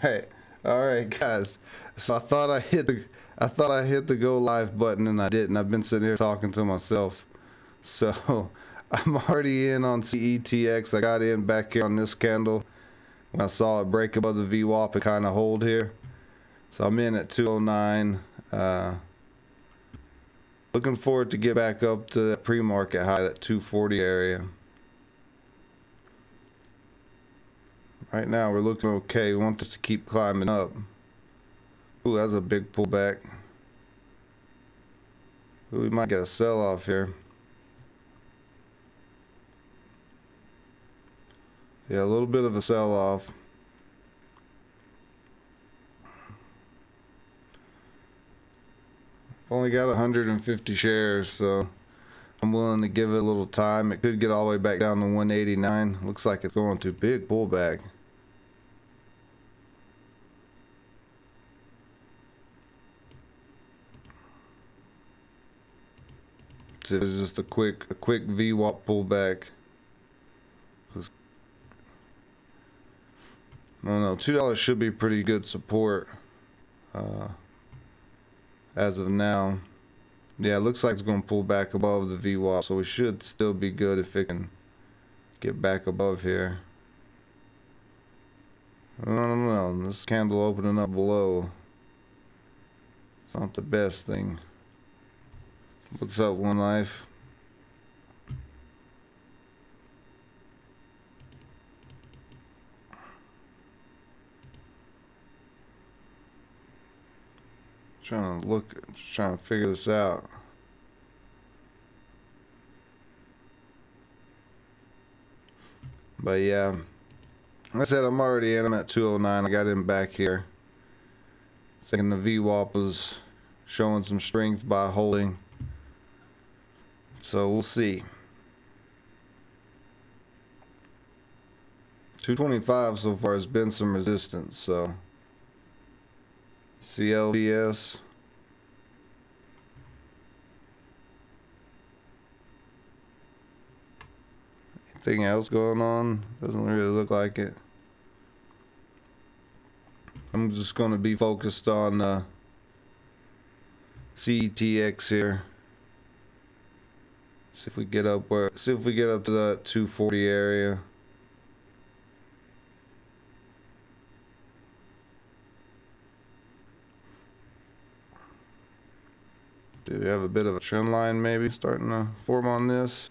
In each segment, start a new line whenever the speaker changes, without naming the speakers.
right, all right, guys. So I thought I hit the go live button and I didn't. I've been sitting here talking to myself. So I'm already in on CETX. I got in back here on this candle when I saw it break above the VWAP and kind of hold here. So I'm in at 209. Looking forward to get back up to that pre-market high, that 240 area. Right now we're looking okay. We want this to keep climbing up. Ooh, that's a big pullback. Ooh, we might get a sell-off here. Yeah, a little bit of a sell-off. Only got 150 shares, so I'm willing to give it a little time. It could get all the way back down to 189. Looks like it's going through big pullback. So it's just a quick VWAP pullback. I don't know, $2 should be pretty good support as of now. Yeah, it looks like it's going to pull back above the VWAP, so we should still be good if it can get back above here. I don't know, this candle opening up below, it's not the best thing. What's up, One Life? Trying to figure this out. But yeah, like I said, I'm already in. I'm at 209. I got in back here. Thinking the VWAP was showing some strength by holding. So we'll see. 225 so far has been some resistance, so CLVS. Anything else going on? Doesn't really look like it. I'm just going to be focused on CETX here. See if we get up to that 240 area. Do we have a bit of a trend line maybe starting to form on this?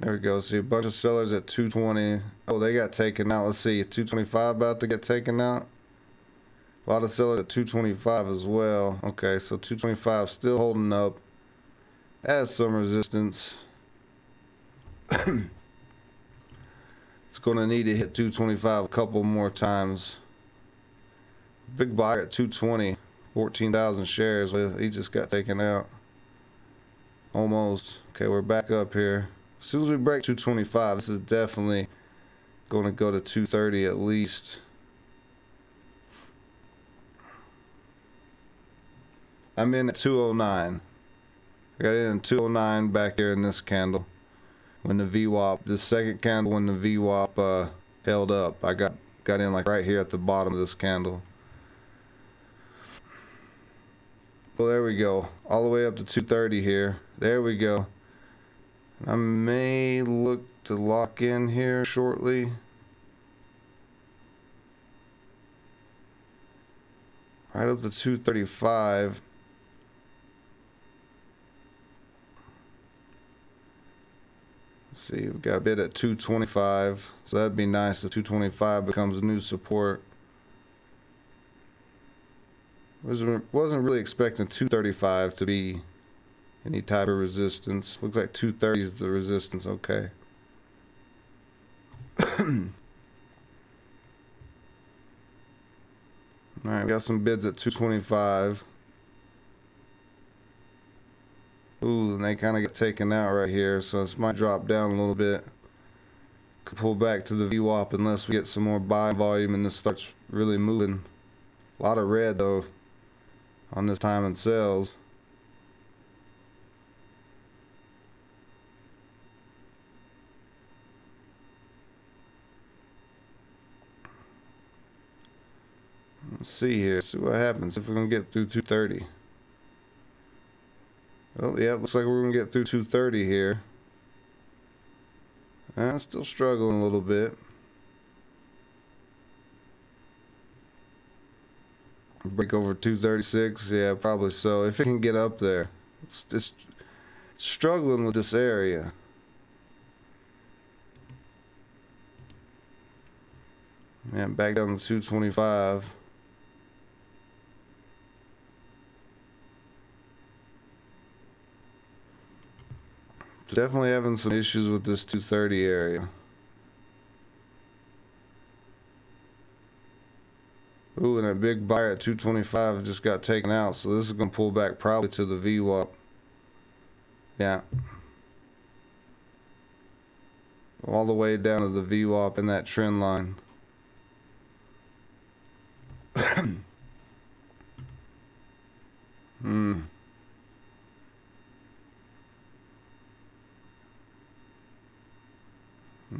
There we go. See a bunch of sellers at 220. Oh, they got taken out. Let's see, 225 about to get taken out. A lot of sellers at 225 as well. Okay, so 225 still holding up. Has some resistance. It's going to need to hit 225 a couple more times. Big buyer at 220, 14,000 shares. He just got taken out. Almost. Okay, we're back up here. As soon as we break 225, this is definitely going to go to 230 at least. I'm in at 209. I got in at 209 back here in this candle. When the VWAP, this second candle, when the VWAP held up, I got in like right here at the bottom of this candle. Well, there we go. All the way up to 230 here. There we go. I may look to lock in here shortly. Right up to 235. Let's see, we've got a bid at 225. So that'd be nice if 225 becomes a new support. Wasn't really expecting 235 to be any type of resistance. Looks like 230 is the resistance. Okay. Alright, we got some bids at 225. Ooh, and they kind of get taken out right here, so this might drop down a little bit. Could pull back to the VWAP unless we get some more buy volume and this starts really moving. A lot of red though on this time in sales. Let's see here. See what happens if we're gonna get through 230. Well, yeah, it looks like we're gonna get through 230 here. Still struggling a little bit. Break over 236, yeah, probably so. If it can get up there, it's struggling with this area. Yeah, back down to 225. Definitely having some issues with this 230 area. Ooh, and that big buyer at 225 just got taken out, so this is going to pull back probably to the VWAP. Yeah. All the way down to the VWAP in that trend line.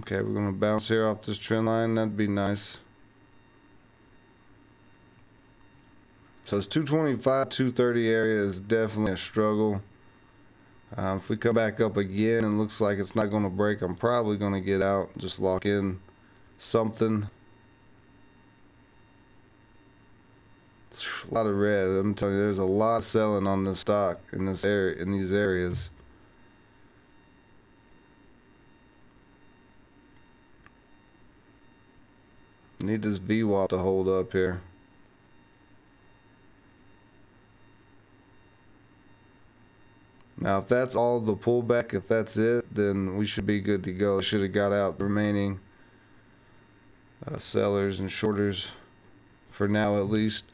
Okay, we're going to bounce here off this trend line. That'd be nice. So this 225, 230 area is definitely a struggle. If we come back up again and looks like it's not going to break, I'm probably going to get out, just lock in something. A lot of red. I'm telling you, there's a lot of selling on this stock in this area, in these areas. Need this VWAP to hold up here. Now, if that's all the pullback, if that's it, then we should be good to go. Should have got out the remaining sellers and shorters for now, at least.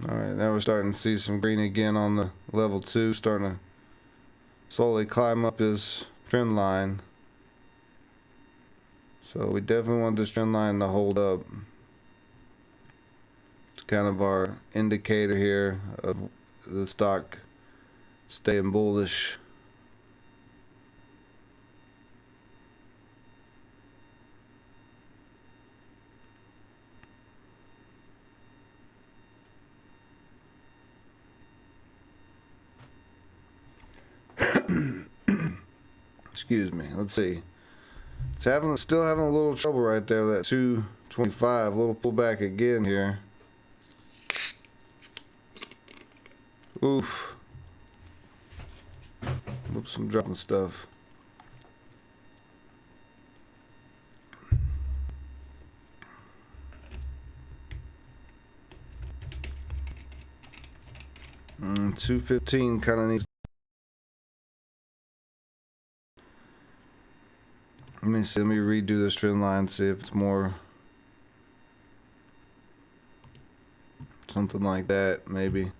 Alright, now we're starting to see some green again on the level 2, starting to slowly climb up his trend line. So we definitely want this trend line to hold up. It's kind of our indicator here of the stock staying bullish. Excuse me. Let's see. It's still having a little trouble right there. That 225, a little pullback again here. Oof. Oops, I'm dropping stuff. Mm, 215 kind of needs. Let me see. Let me redo this trend line. See if it's more. Something like that, maybe.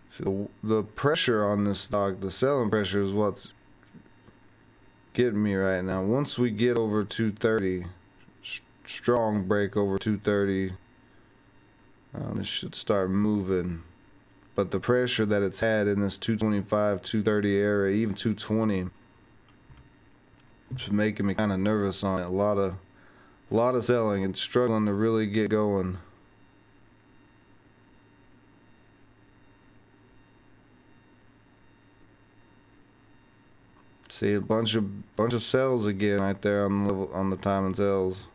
See, the pressure on this stock, the selling pressure is what's getting me right now. Once we get over 230, strong break over 230, it should start moving. But the pressure that it's had in this 225, 230 area, even 220, it's making me kind of nervous on it. A lot of selling and struggling to really get going. See a bunch of sells again right there on the time and sells.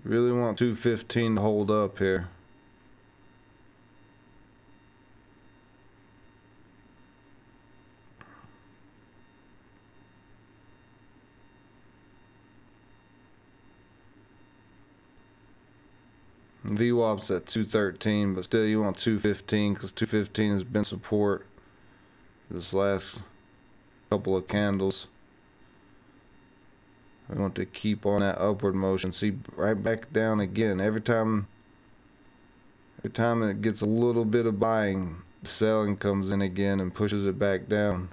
Really want 215 to hold up here. VWAP's at 213, but still you want 215 because 215 has been support this last couple of candles. We want to keep on that upward motion. See, right back down again. Every time it gets a little bit of buying, selling comes in again and pushes it back down.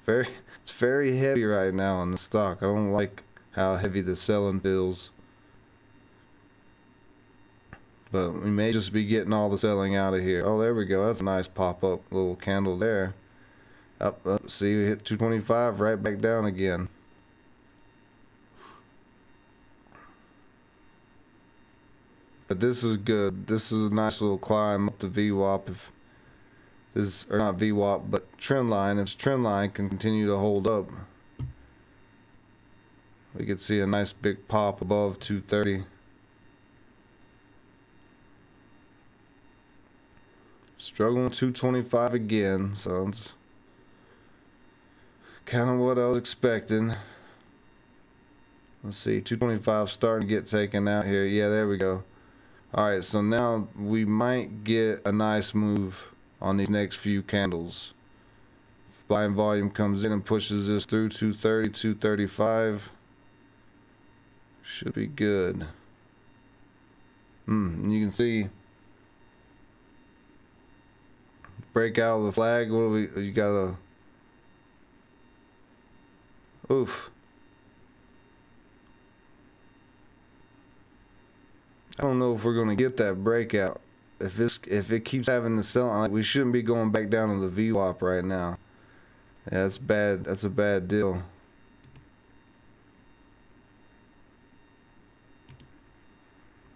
It's very heavy right now on the stock. I don't like how heavy the selling feels. But we may just be getting all the selling out of here. Oh, there we go. That's a nice pop-up little candle there. Up, see, we hit 225, right back down again. But this is good. This is a nice little climb up the VWAP. If this, or not VWAP, but trend line. If this trend line can continue to hold up, we could see a nice big pop above 230. Struggling 225 again, so it's kind of what I was expecting. Let's see, 225 starting to get taken out here. Yeah, there we go. Alright, so now we might get a nice move on these next few candles. If buying volume comes in and pushes this through 230, 235, should be good. You can see break out of the flag. What do we, you gotta, oof. I don't know if we're gonna get that breakout. If it keeps having the sell, like, we shouldn't be going back down to the VWAP right now. Yeah, that's bad. That's a bad deal.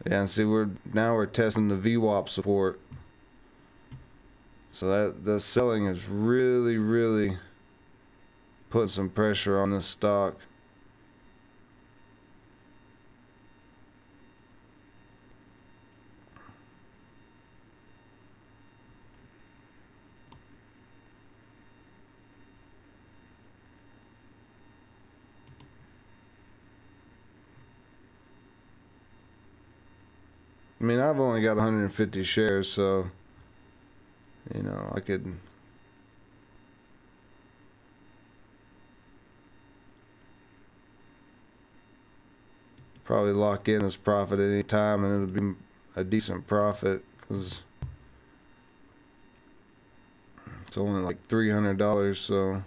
Yeah, and see, we're testing the VWAP support. So that the selling is really putting some pressure on this stock. I mean, I've only got 150 shares, so, you know, I could probably lock in this profit at any time, and it'll be a decent profit because it's only like $300, so.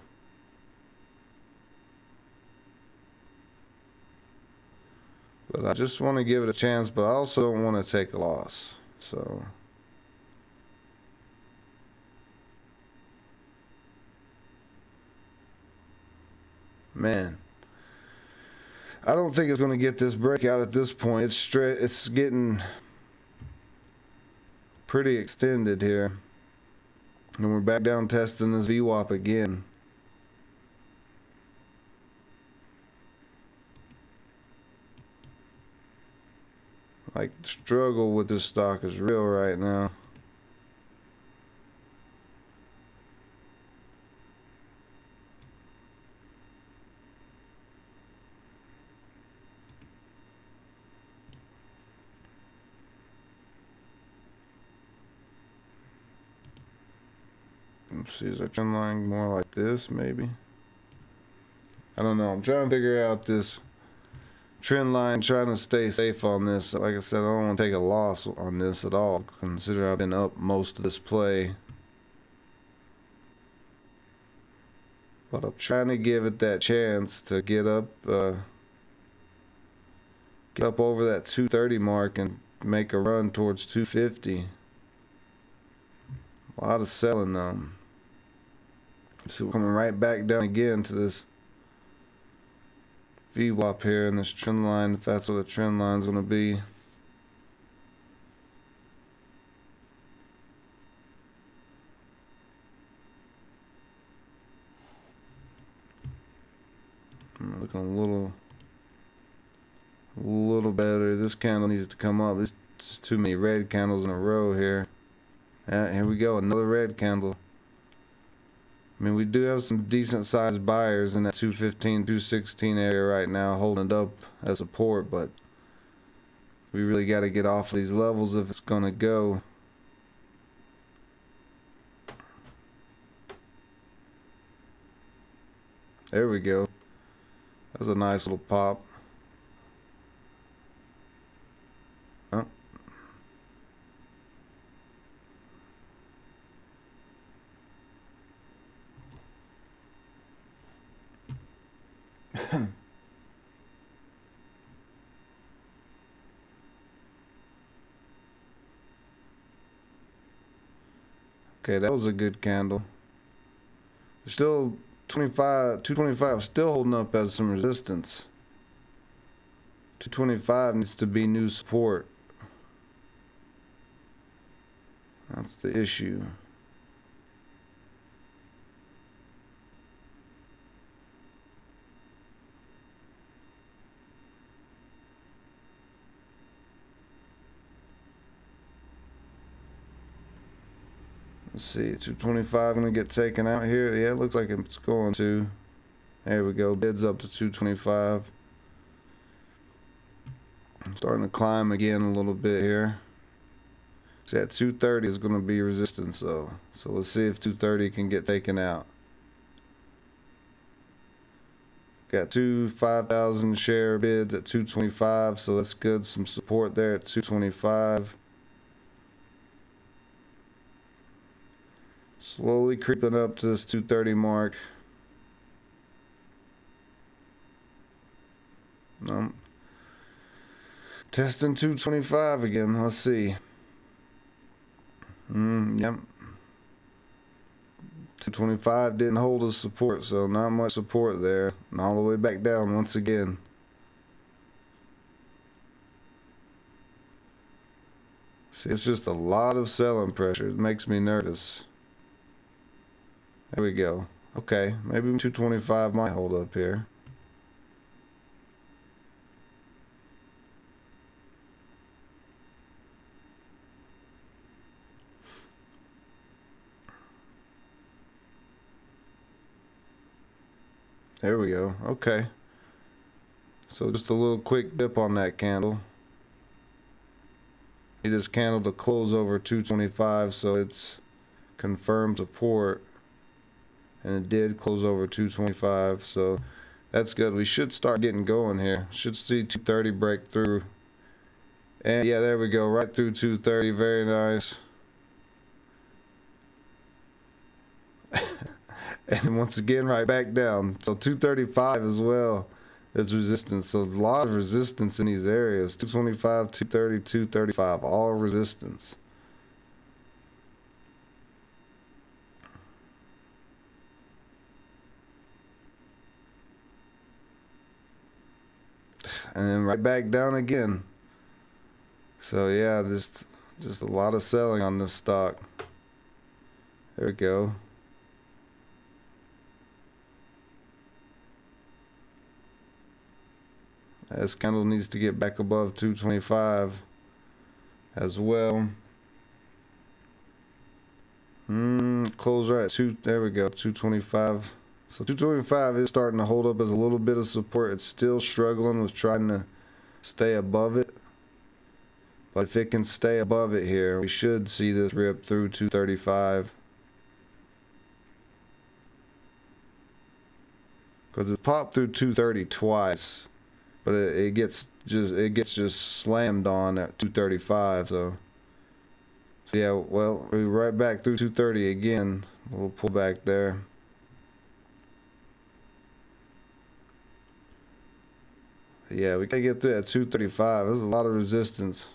But I just want to give it a chance, but I also don't want to take a loss. So man, I don't think it's going to get this breakout at this point. It's getting pretty extended here. And we're back down testing this VWAP again. Like, the struggle with this stock is real right now. Let's see, is our trend line more like this, maybe? I don't know. I'm trying to figure out this trend line, trying to stay safe on this. Like I said, I don't want to take a loss on this at all, considering I've been up most of this play. But I'm trying to give it that chance to get up over that 230 mark and make a run towards 250. A lot of selling though. So we're coming right back down again to this VWAP here in this trend line, if that's what the trend line is going to be. I'm looking a little better. This candle needs to come up. There's just too many red candles in a row here. Here we go, another red candle. I mean, we do have some decent sized buyers in that 215, 216 area right now, holding it up as support, but we really got to get off of these levels if it's going to go. There we go. That's a nice little pop. Oh. Okay, that was a good candle. Still 225 still holding up as some resistance. 225 needs to be new support. That's the issue. Let's see, 225 gonna get taken out here. Yeah, it looks like it's going to. There we go, bids up to 225. Starting to climb again a little bit here. See, at 230 is gonna be resistance though. So let's see if 230 can get taken out. Got two 5,000 share bids at 225, so that's good. Some support there at 225. Slowly creeping up to this 230 mark. Testing 225 again. Let's see. Yep. 225 didn't hold the support, so not much support there. And all the way back down once again. See, it's just a lot of selling pressure. It makes me nervous. There we go. Okay, maybe 225 might hold up here. There we go. Okay. So just a little quick dip on that candle. It this candle to close over 225, so it's confirmed support. And it did close over 225, so that's good. We should start getting going here. Should see 230 break through. And yeah, there we go, right through 230. Very nice. And once again, right back down. So 235 as well is resistance. So a lot of resistance in these areas. 225, 230, 235, all resistance. And then right back down again. So yeah, just a lot of selling on this stock. There we go. This candle needs to get back above 225 as well. Close right at there we go, 225. So 225 is starting to hold up as a little bit of support. It's still struggling with trying to stay above it. But if it can stay above it here, we should see this rip through 235. Because it popped through 230 twice. But it gets just slammed on at 235. So yeah, well, we're right back through 230 again. We'll pull back there. Yeah, we gotta get through at 235. There's a lot of resistance.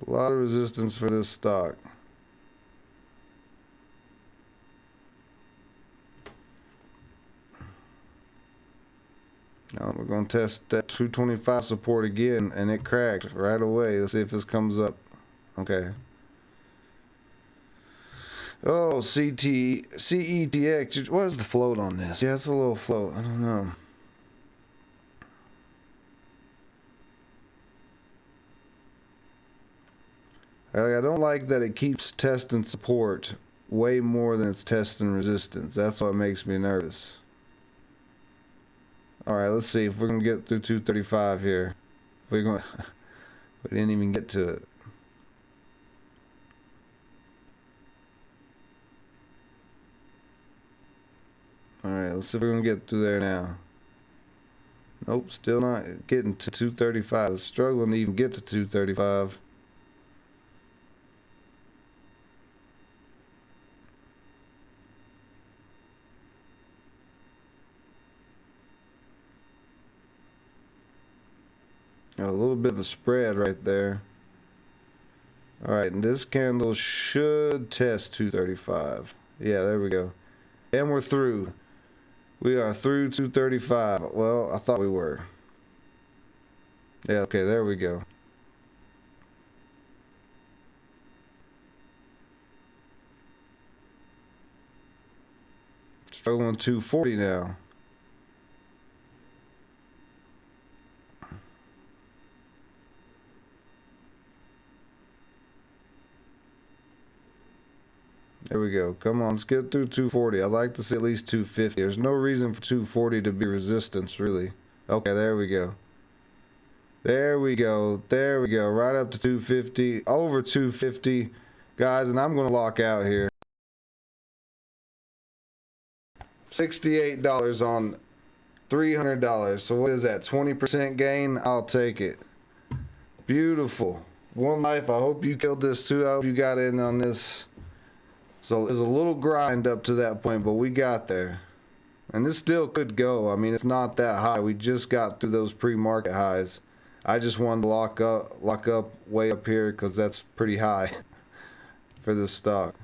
A lot of resistance for this stock. Now we're going to test that 225 support again, and it cracked right away. Let's see if this comes up. Okay. Oh, CETX. What is the float on this? Yeah, it's a little float. I don't know. I don't like that it keeps testing support way more than it's testing resistance. That's what makes me nervous. Alright, let's see if we're going to get through 235 here. We didn't even get to it. Alright, let's see if we're gonna get through there now. Nope, still not getting to 235. Struggling to even get to 235. A little bit of a spread right there. Alright, and this candle should test 235. Yeah, there we go. And we're through. We are through 235. Well, I thought we were. Yeah, okay, there we go. Struggling 240 now. There we go. Come on, let's get through 240. I'd like to see at least 250. There's no reason for 240 to be resistance, really. Okay, there we go. There we go. There we go. Right up to 250. Over 250. Guys, and I'm going to lock out here. $68 on $300. So what is that? 20% gain? I'll take it. Beautiful. One life. I hope you killed this too. I hope you got in on this. So there's a little grind up to that point, but we got there. And this still could go. I mean, it's not that high. We just got through those pre-market highs. I just wanted to lock up way up here because that's pretty high for this stock.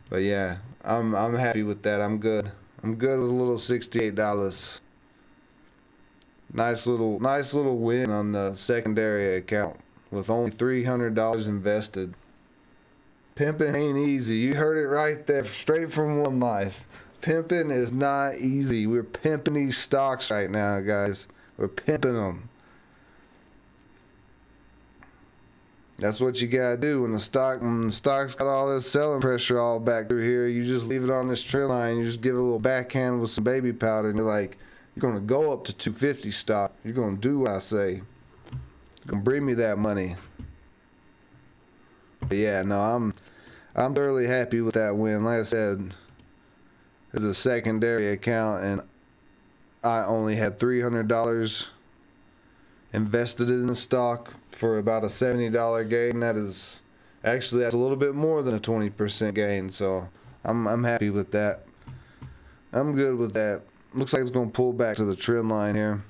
But yeah, I'm happy with that. I'm good. I'm good with a little $68. Nice little win on the secondary account with only $300 invested. Pimping ain't easy. You heard it right there, straight from One Life. Pimping is not easy. We're pimping these stocks right now, guys. We're pimping them. That's what you gotta do when the stock's got all this selling pressure all back through here. You just leave it on this trend line. You just give it a little backhand with some baby powder, and you're like, you're gonna go up to 250 stock. You're gonna do what I say. You're gonna bring me that money. But yeah, no, I'm thoroughly happy with that win. Like I said, it's a secondary account, and I only had $300 invested in the stock for about a $70 gain. That's a little bit more than a 20% gain. So I'm happy with that. I'm good with that. Looks like it's going to pull back to the trend line here.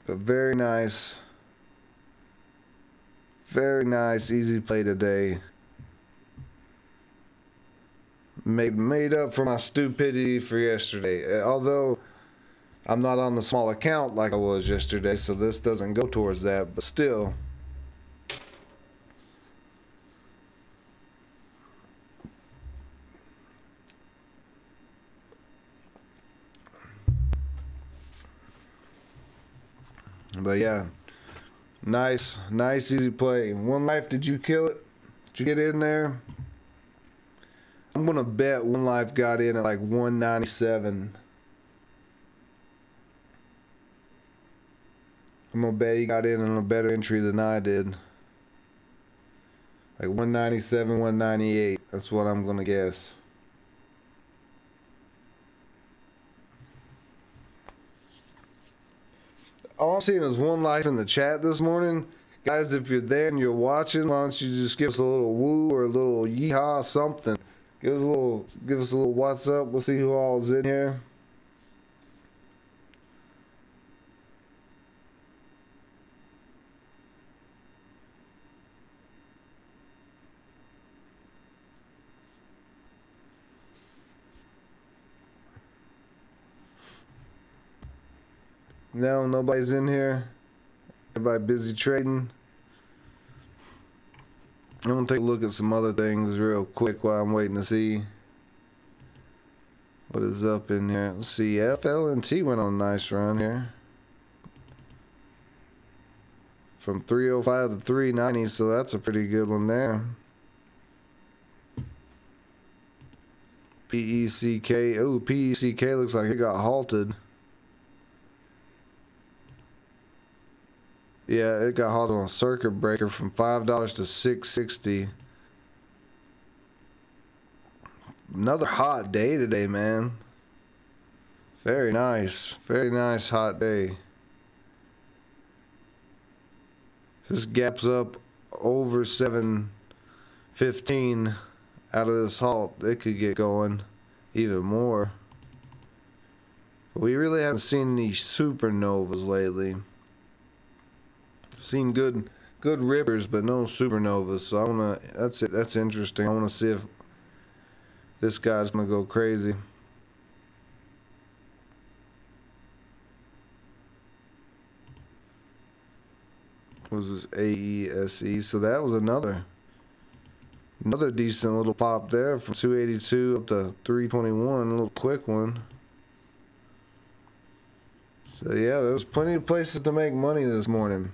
But very nice. Very nice, easy play today. Made up for my stupidity for yesterday. Although I'm not on the small account like I was yesterday, so this doesn't go towards that, but still. But yeah. Nice, easy play. One Life, did you kill it? Did you get in there? I'm gonna bet One Life got in at like 197. I'm gonna bet he got in on a better entry than I did. Like 197, 198. That's what I'm gonna guess. All I'm seeing is One Life in the chat this morning. Guys, if you're there and you're watching, why don't you just give us a little woo or a little yeehaw, something. Give us a little what's up. We'll see who all's in here. No, nobody's in here. Everybody busy trading. I'm gonna take a look at some other things real quick while I'm waiting to see what is up in here. Let's see. FLNT went on a nice run here. From 305 to 390, so that's a pretty good one there. PECK. Oh, PECK looks like it got halted. Yeah, it got halted on a circuit breaker from $5 to $6.60. Another hot day today, man. Very nice hot day. This gaps up over 715 out of this halt. It could get going even more. But we really haven't seen any supernovas lately. Seen good rippers, but no supernovas. So I wanna. That's interesting. I wanna see if this guy's gonna go crazy. What was this? AESE? So that was another decent little pop there from 282 up to 321. A little quick one. So yeah, there was plenty of places to make money this morning.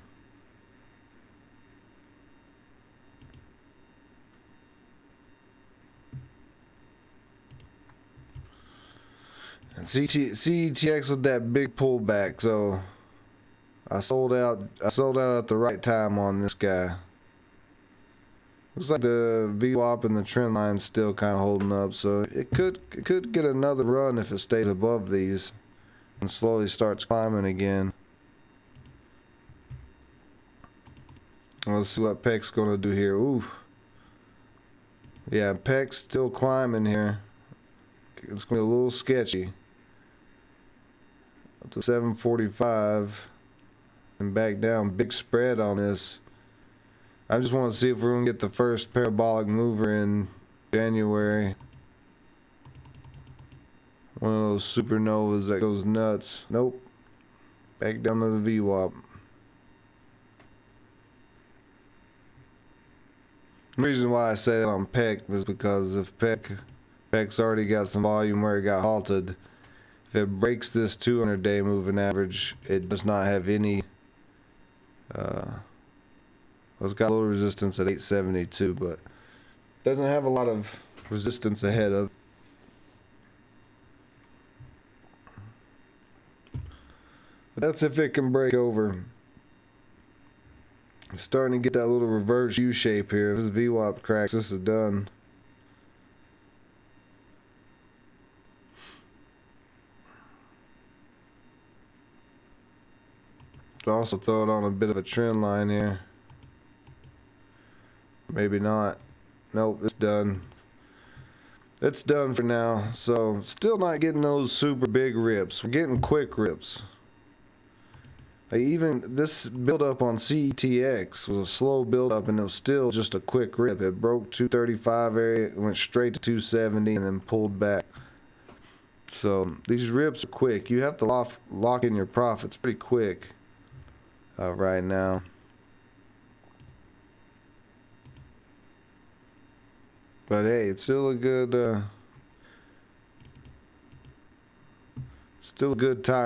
And CETX with that big pullback, so I sold out at the right time on this guy. Looks like the VWAP and the trend line's still kind of holding up, so it could get another run if it stays above these and slowly starts climbing again. Let's see what PEC's gonna do here. Ooh, yeah, PEC's still climbing here. It's gonna be a little sketchy. Up to 745 and back down. Big spread on this. I just want to see if we're gonna get the first parabolic mover in January. One of those supernovas that goes nuts. Nope. Back down to the VWAP. The reason why I say that on PEC was because if PEC's already got some volume where it got halted, if it breaks this 200-day moving average, it does not have any. It's got a little resistance at 872, but doesn't have a lot of resistance ahead of. But that's if it can break over. I'm starting to get that little reverse U shape here. If this VWAP cracks, this is done. Also throw it on a bit of a trend line here. Maybe not. Nope, it's done. It's done for now. So still not getting those super big rips. We're getting quick rips. Like even this build up on CETX was a slow build up, and it was still just a quick rip. It broke 235 area, went straight to 270, and then pulled back. So these rips are quick. You have to lock in your profits pretty quick right now. But hey, it's still a good time.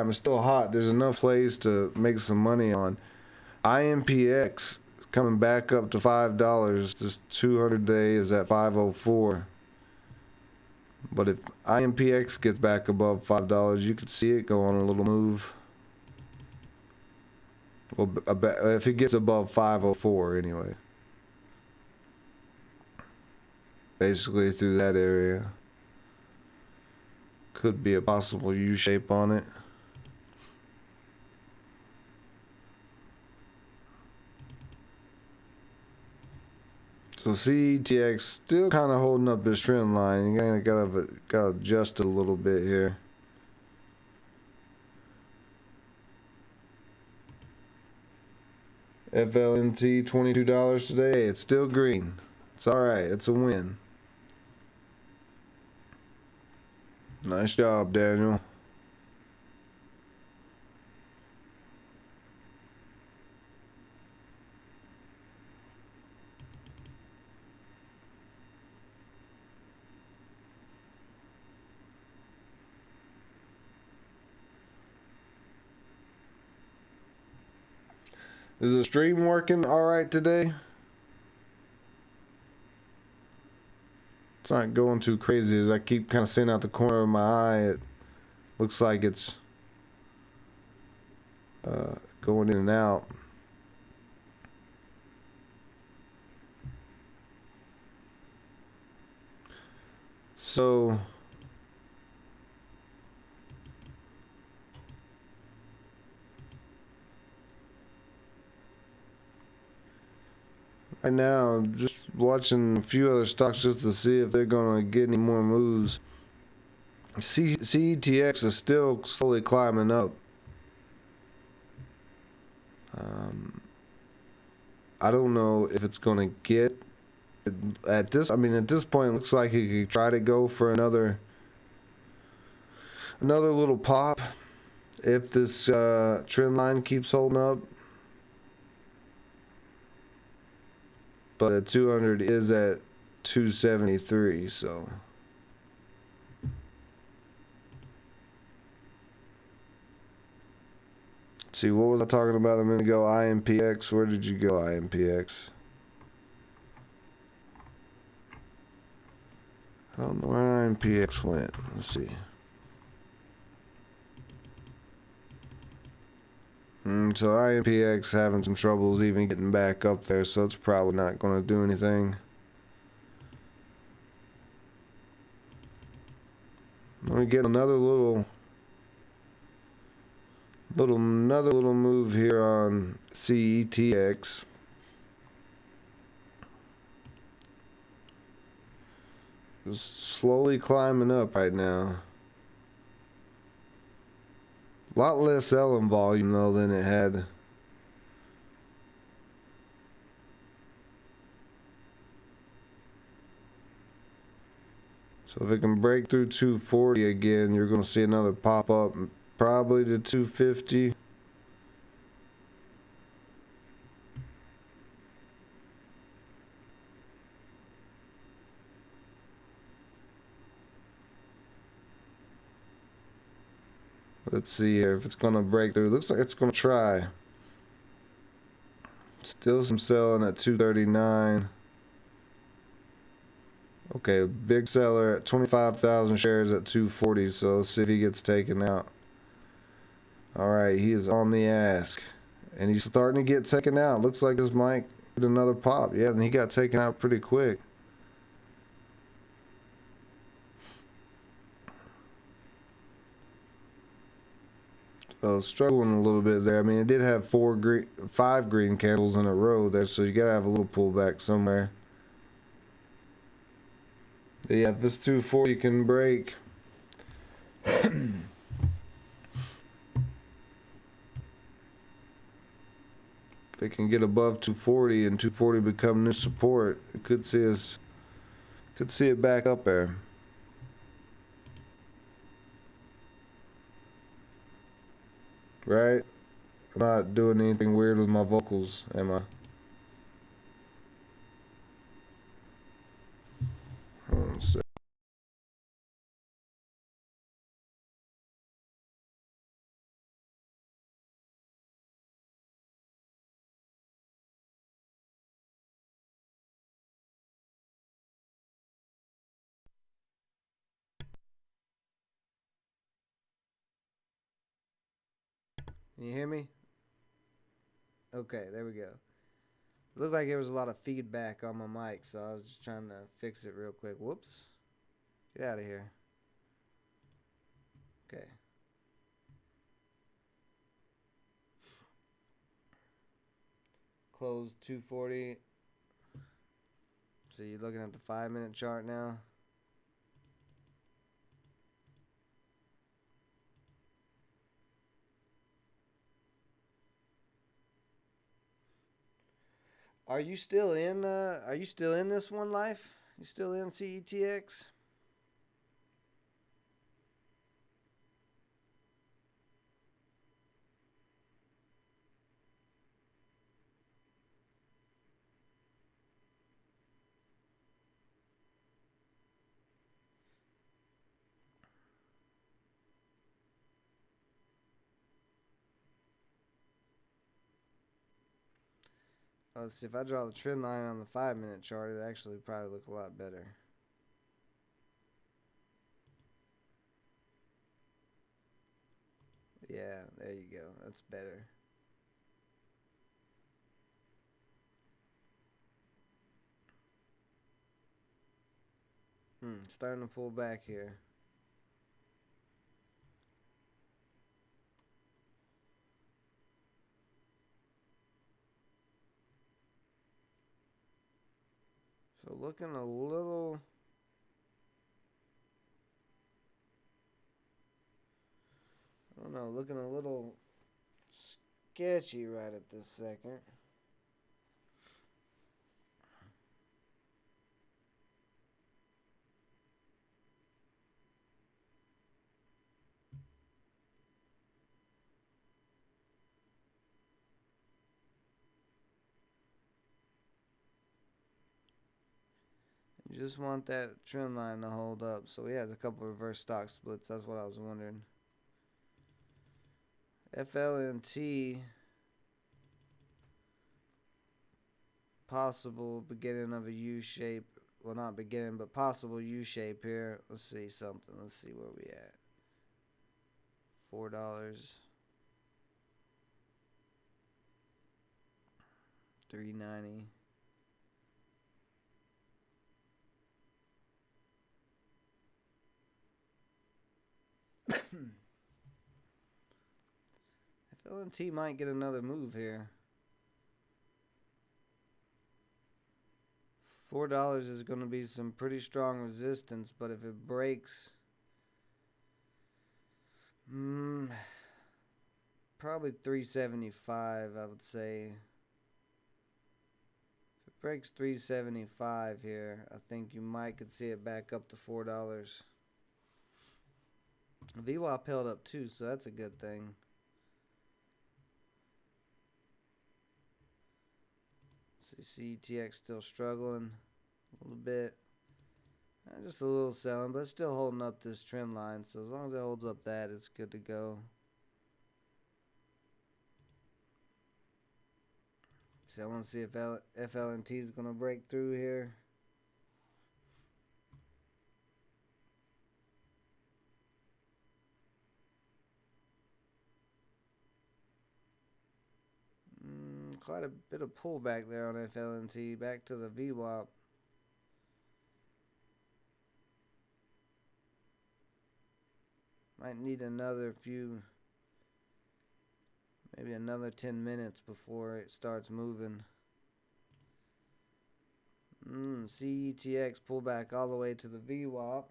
It's still hot. There's enough plays to make some money on. IMPX is coming back up to $5. This 200-day is at 504. But if IMPX gets back above $5, you could see it go on a little move. Well, if it gets above 504 anyway. Basically through that area. Could be a possible U shape on it. So CETX still kind of holding up this trend line. You gotta adjust it a little bit here. FLNT $22 today. It's still green. It's all right. It's a win. Nice job, Daniel. Is the stream working all right today? It's not going too crazy as I keep kind of seeing out the corner of my eye. It looks like it's going in and out. So right now, just watching a few other stocks just to see if they're gonna get any more moves. CETX is still slowly climbing up. I don't know if it's gonna get at this. I mean, at this point, it looks like it could try to go for another little pop if this trend line keeps holding up. But the 200 is at 273, so. See, what was I talking about a minute ago? IMPX. Where did you go, IMPX? I don't know where IMPX went. Let's see. So IMPX having some troubles even getting back up there, so it's probably not going to do anything. Let me get another little move here on CETX. Just slowly climbing up right now. A lot less selling volume though than it had. So if it can break through 240 again, you're going to see another pop up, probably to 250. Let's see here if it's going to break through. Looks like it's going to try. Still some selling at 239. Okay, big seller at 25,000 shares at 240. So let's see if he gets taken out. All right, he is on the ask. And he's starting to get taken out. Looks like this might get another pop. Yeah, and he got taken out pretty quick. Struggling a little bit there. I mean, it did have 5 green candles in a row there, so you gotta have a little pullback somewhere. Yeah, if this 240 can break. If it can get above 240 and 240 become new support, it could see it back up there. Right? I'm not doing anything weird with my vocals, am I? Hold on a sec. Can you hear me? Okay, there we go. It looked like there was a lot of feedback on my mic, so I was just trying to fix it real quick. Whoops. Get out of here. Okay. Close 240. So you're looking at the 5-minute chart now. Are you still in this one life? You still in CETX? Let's see, if I draw the trend line on the 5-minute chart, it actually probably look a lot better. Yeah, there you go. That's better.
Starting to pull back here. So looking a little... I don't know, looking a little sketchy right at this second. You just want that trend line to hold up. So we had a couple reverse stock splits. That's what I was wondering. FLNT, possible beginning of a U shape. Well, not beginning, but possible U shape here. Let's see something. Let's see where we at. $4. $3.90. FLNT might get another move here. $4 is going to be some pretty strong resistance, but if it breaks, probably 375, I would say. If it breaks 375 here, I think you might could see it back up to $4. VWAP held up too, so that's a good thing. See CETX still struggling a little bit. Just a little selling, but still holding up this trend line. So as long as it holds up that, it's good to go. So I want to see if FLNT is going to break through here. Quite a bit of pullback there on FLNT. Back to the VWAP. Might need another few, maybe another 10 minutes before it starts moving. CETX pull back all the way to the VWAP.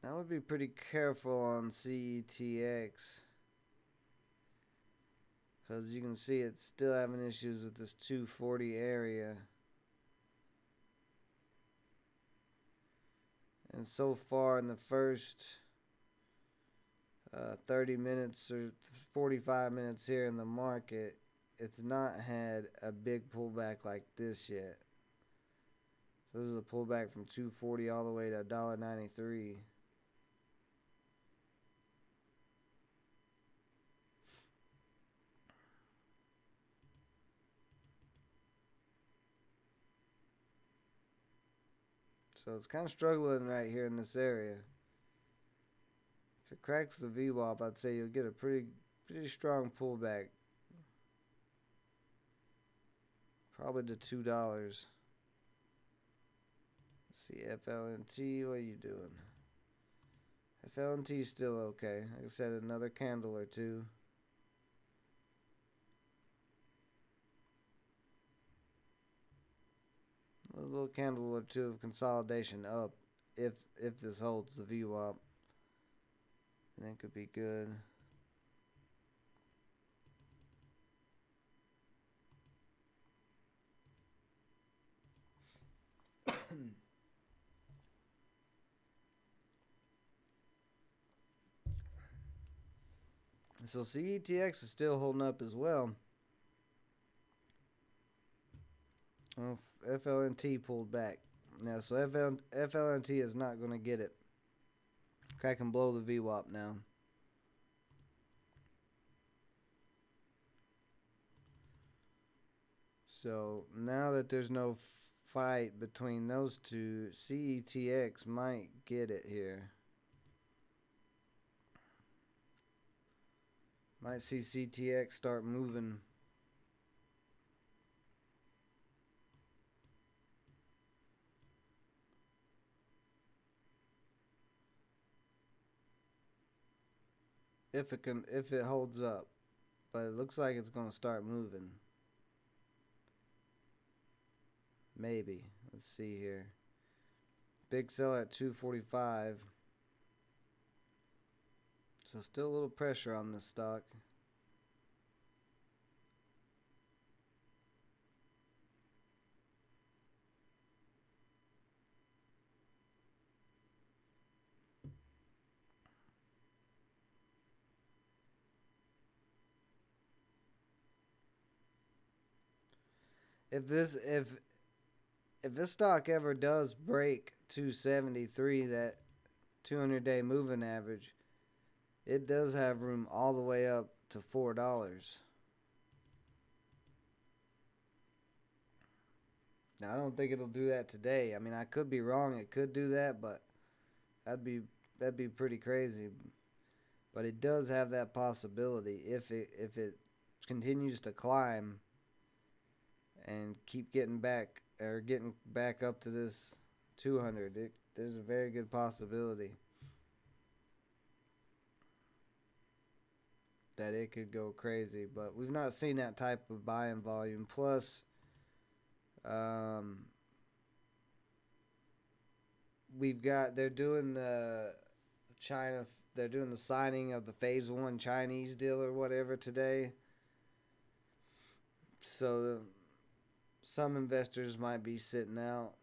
I would be pretty careful on CETX, because you can see it's still having issues with this 240 area. And so far in the first 30 minutes or 45 minutes here in the market, it's not had a big pullback like this yet. So this is a pullback from 240 all the way to $1.93. So it's kind of struggling right here in this area. If it cracks the VWAP, I'd say you'll get a pretty strong pullback. Probably to $2. Let's see, FLNT, what are you doing? FLNT is still okay. Like I said, another candle or two. A little candle or two of consolidation up, if this holds the VWAP, then it could be good. So CETX is still holding up as well. Well, FLNT pulled back. Now, so FLNT is not going to get it. Crack and blow the VWAP now. So now that there's no fight between those two, CETX might get it here. Might see CTX start moving. If it holds up. But it looks like it's gonna start moving. Maybe. Let's see here. Big sell at 245. So still a little pressure on this stock. If this stock ever does break 273, that 200-day moving average, it does have room all the way up to $4. Now I don't think it'll do that today. I mean, I could be wrong. It could do that, but that'd be pretty crazy. But it does have that possibility if it continues to climb and keep getting back up to this 200. There's a very good possibility that it could go crazy, but we've not seen that type of buying volume. Plus, they're doing the signing of the phase 1 Chinese deal or whatever today. So some investors might be sitting out.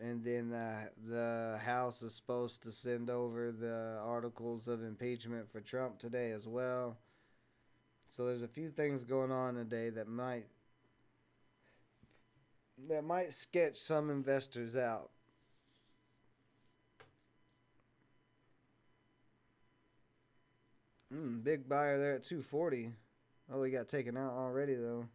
And then the House is supposed to send over the articles of impeachment for Trump today as well. So there's a few things going on today that might sketch some investors out. Big buyer there at 240. Oh, he got taken out already though.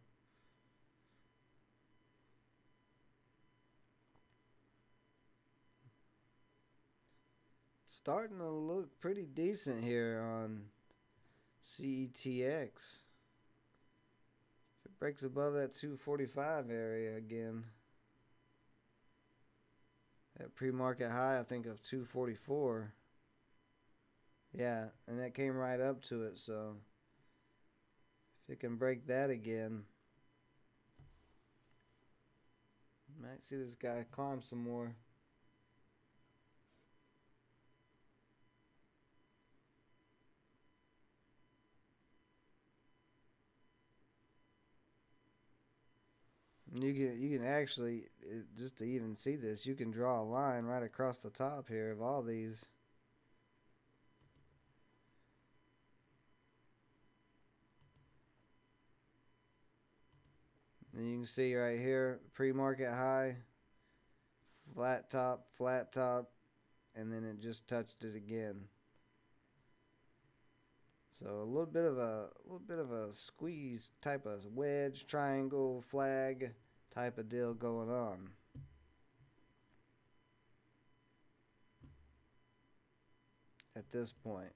Starting to look pretty decent here on CETX. If it breaks above that 245 area again. That pre-market high, I think, of 244. Yeah, and that came right up to it, so if it can break that again, might see this guy climb some more. You can actually, just to even see this, you can draw a line right across the top here of all these. And you can see right here, pre-market high, flat top, and then it just touched it again. So a little bit of a squeeze type of wedge, triangle, flag type of deal going on. At this point.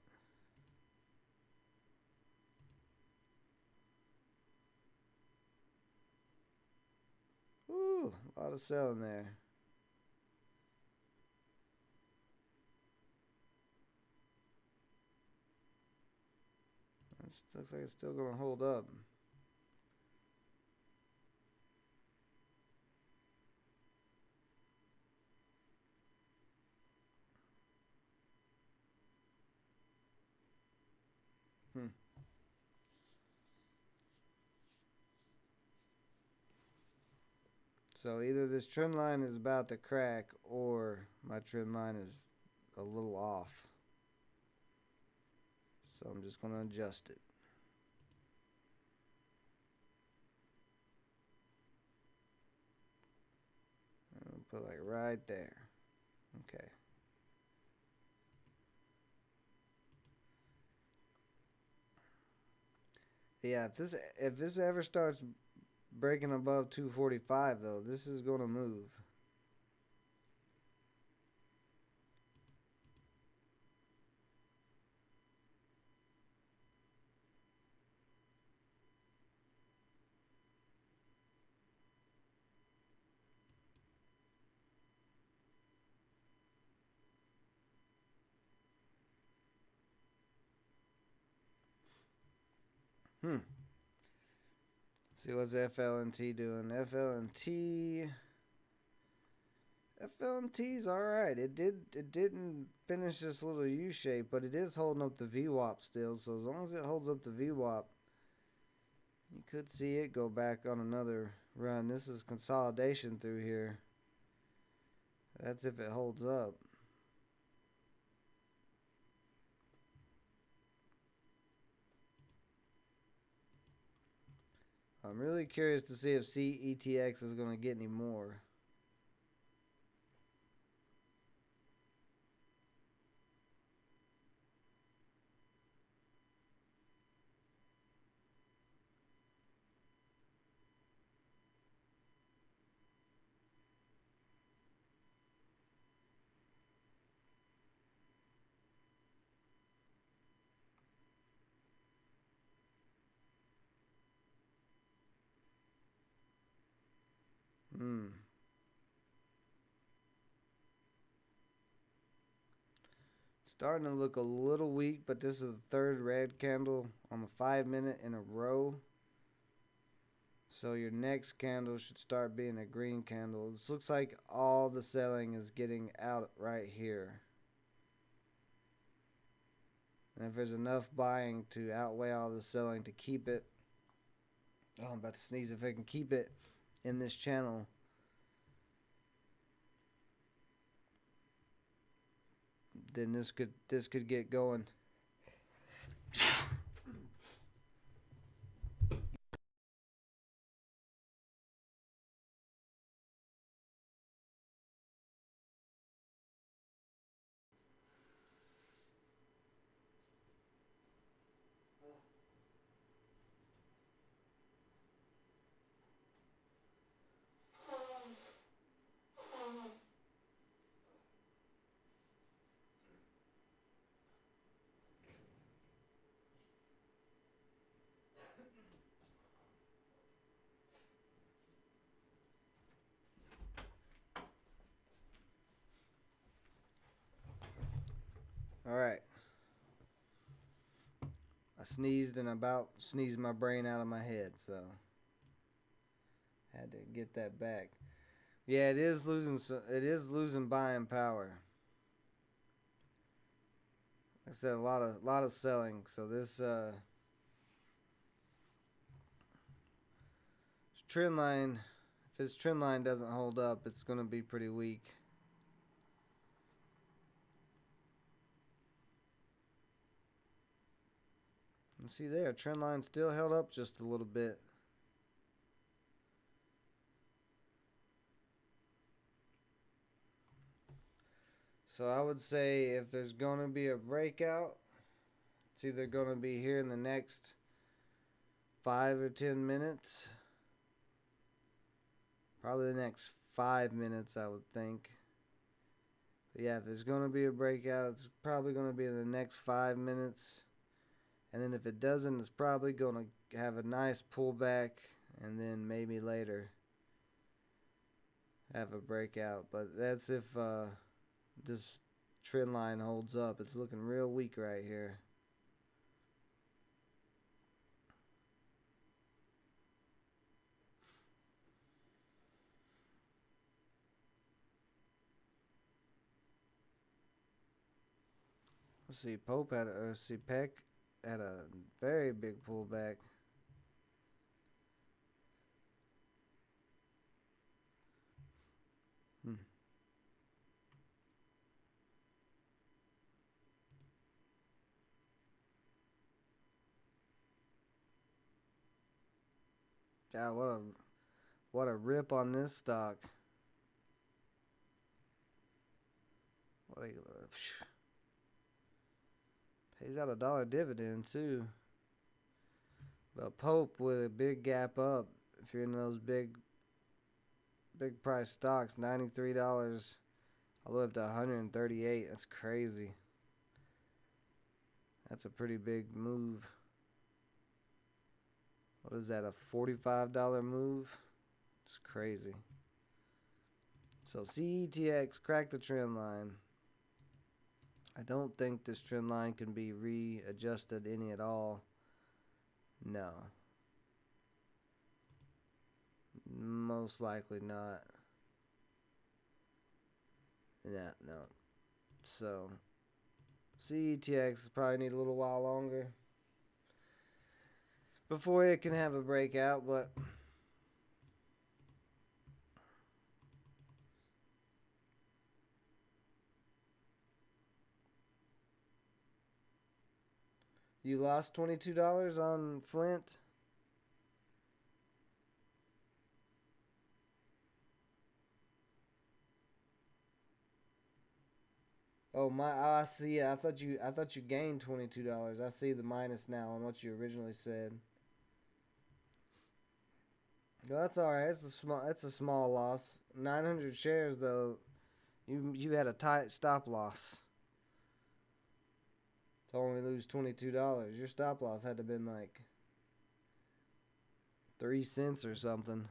Ooh, a lot of selling there. Looks like it's still going to hold up. So either this trend line is about to crack or my trend line is a little off. So I'm just going to adjust it. I'll put like right there. Okay. Yeah, if this ever starts breaking above 245 though. This is going to move. See what's FLNT doing. FLNT's all right. It didn't finish this little U shape, but it is holding up the VWAP still. So as long as it holds up the VWAP, you could see it go back on another run. This is consolidation through here. That's if it holds up. I'm really curious to see if CETX is going to get any more. Starting to look a little weak, but this is the third red candle on the 5 minute in a row. So your next candle should start being a green candle. This looks like all the selling is getting out right here. And if there's enough buying to outweigh all the selling to keep it, oh, I'm about to sneeze, if I can keep it in this channel, then this could get going. All right. I sneezed and about sneezed my brain out of my head, so had to get that back. Yeah, it is losing buying power. Like I said, a lot of selling. So this trend line, if this trend line doesn't hold up, it's going to be pretty weak. You see there, trend line still held up just a little bit. So I would say if there's going to be a breakout, it's either going to be here in the next 5 or 10 minutes. Probably the next 5 minutes, I would think. But yeah, if there's going to be a breakout, it's probably going to be in the next 5 minutes. And then if it doesn't, it's probably going to have a nice pullback, and then maybe later have a breakout. But that's if this trend line holds up. It's looking real weak right here. Let's see, Peck had a very big pullback. God, what a rip on this stock. Pays out $1 dividend too. But Pope with a big gap up if you're in those big price stocks, $93 all the way up to 138. That's crazy. That's a pretty big move. What is that, a $45 move? It's crazy. So CETX cracked the trend line. I don't think this trend line can be readjusted any at all. No. Most likely not. Yeah, no. So CETX probably need a little while longer before it can have a breakout, but you lost $22 on Flint? Oh my! I see. I thought you gained $22. I see the minus now on what you originally said. No, that's all right. It's a small loss. 900 shares though. You had a tight stop loss to only lose $22. Your stop loss had to have been like 3 cents or something.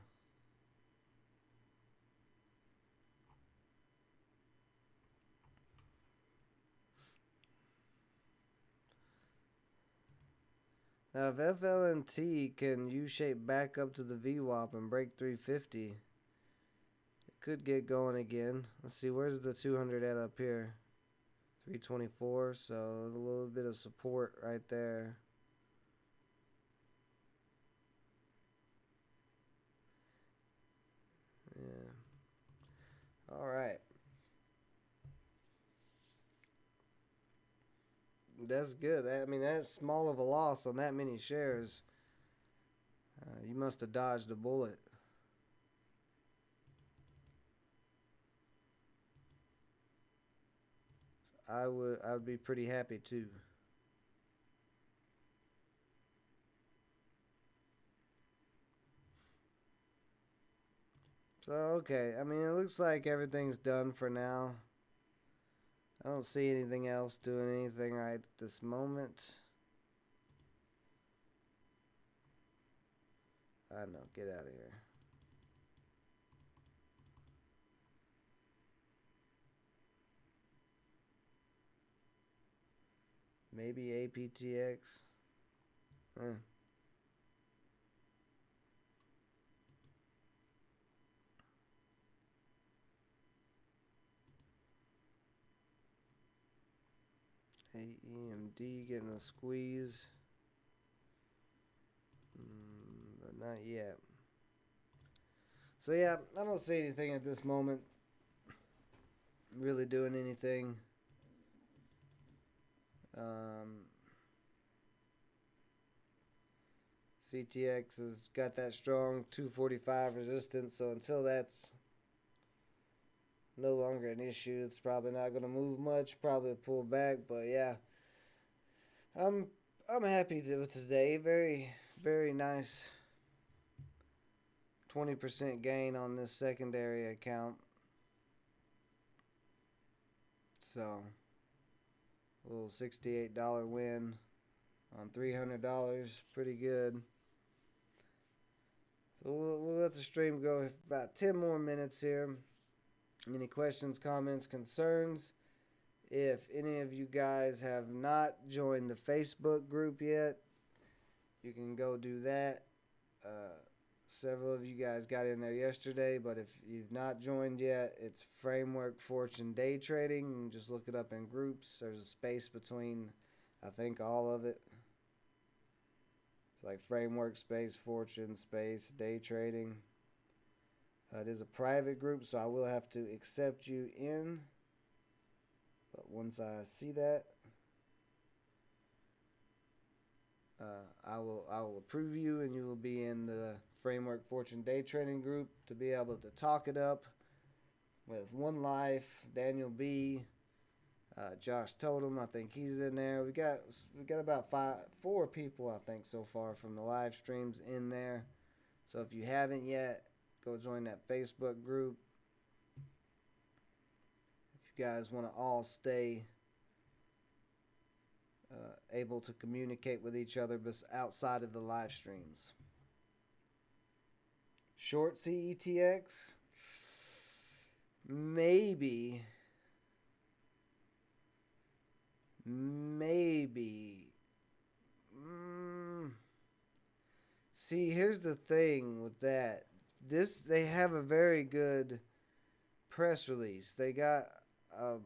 Now, if FLNT can U-shape back up to the VWAP and break 350, it could get going again. Let's see, where's the 200 at up here? 324, so a little bit of support right there. Yeah. All right. That's good. I mean, that's small of a loss on that many shares. You must have dodged a bullet. I would be pretty happy too. So, okay. I mean, it looks like everything's done for now. I don't see anything else doing anything right at this moment. I know. Get out of here. Maybe APTX. AEMD getting a squeeze. But not yet. So yeah, I don't see anything at this moment really doing anything. CTX has got that strong 245 resistance, so until that's no longer an issue, it's probably not going to move much, probably pull back, but yeah. I'm happy with today. Very, very nice 20% gain on this secondary account. So, a little $68 win on $300. Pretty good. So we'll let the stream go about 10 more minutes here. Any questions, comments, concerns? If any of you guys have not joined the Facebook group yet, you can go do that. Several of you guys got in there yesterday, but if you've not joined yet, it's Framework Fortune Day Trading. You can just look it up in groups. There's a space between, I think, all of it. It's like Framework Space, Fortune Space, Day Trading. It is a private group, so I will have to accept you in. But once I see that, I will approve you, and you will be in the Framework Fortune Day Trading group to be able to talk it up with One Life, Daniel B, Josh Totem. I think he's in there. We got about 4 people, I think, so far from the live streams in there. So if you haven't yet, go join that Facebook group. If you guys want to all stay able to communicate with each other outside of the live streams. Short CETX? Maybe. See, here's the thing with that. They have a very good press release. They got a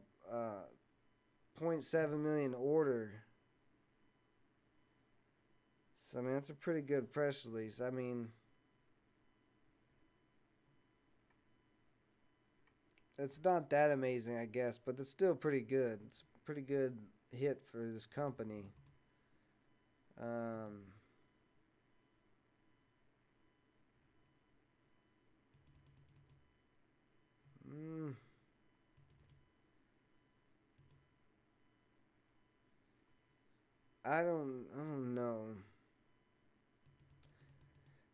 0.7 million order. So, I mean, that's a pretty good press release. I mean, it's not that amazing, I guess, but it's still pretty good. It's a pretty good hit for this company. I don't know.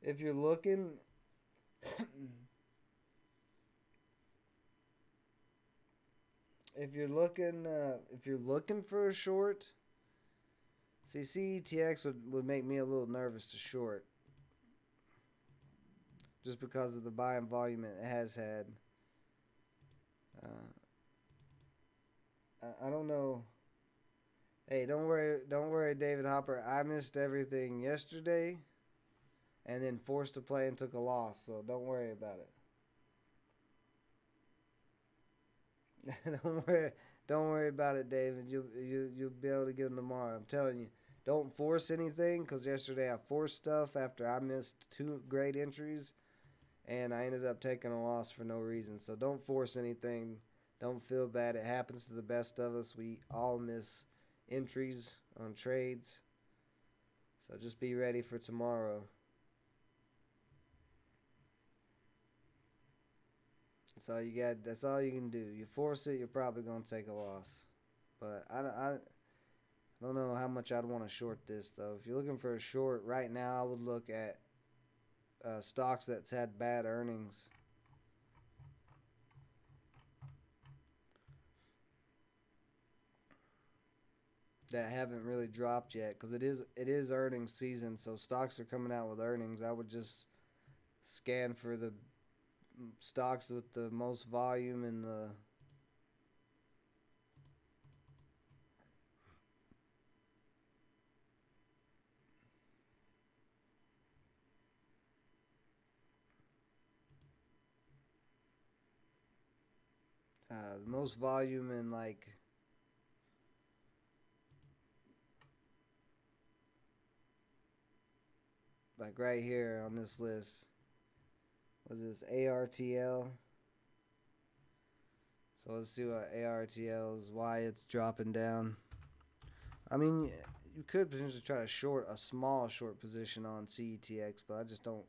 If you're looking if you're looking for a short, see, CETX would make me a little nervous to short, just because of the buying volume it has had. I don't know. Hey, don't worry, David Hopper. I missed everything yesterday, and then forced to play and took a loss. So don't worry about it. Don't worry about it, David. You'll be able to get them tomorrow. I'm telling you. Don't force anything, because yesterday I forced stuff after I missed 2 great entries, and I ended up taking a loss for no reason. So don't force anything. Don't feel bad. It happens to the best of us. We all miss entries on trades. So just be ready for tomorrow. That's all you got. That's all you can do. You force it, you're probably going to take a loss. But I don't know how much I'd want to short this, though. If you're looking for a short right now, I would look at stocks that's had bad earnings. That haven't really dropped yet, because it is earnings season, so stocks are coming out with earnings. I would just scan for the stocks with the most volume and the most volume and like right here on this list. Was this ARTL? So let's see what ARTL is, why it's dropping down. I mean, you could potentially try to short a small short position on CETX, but I don't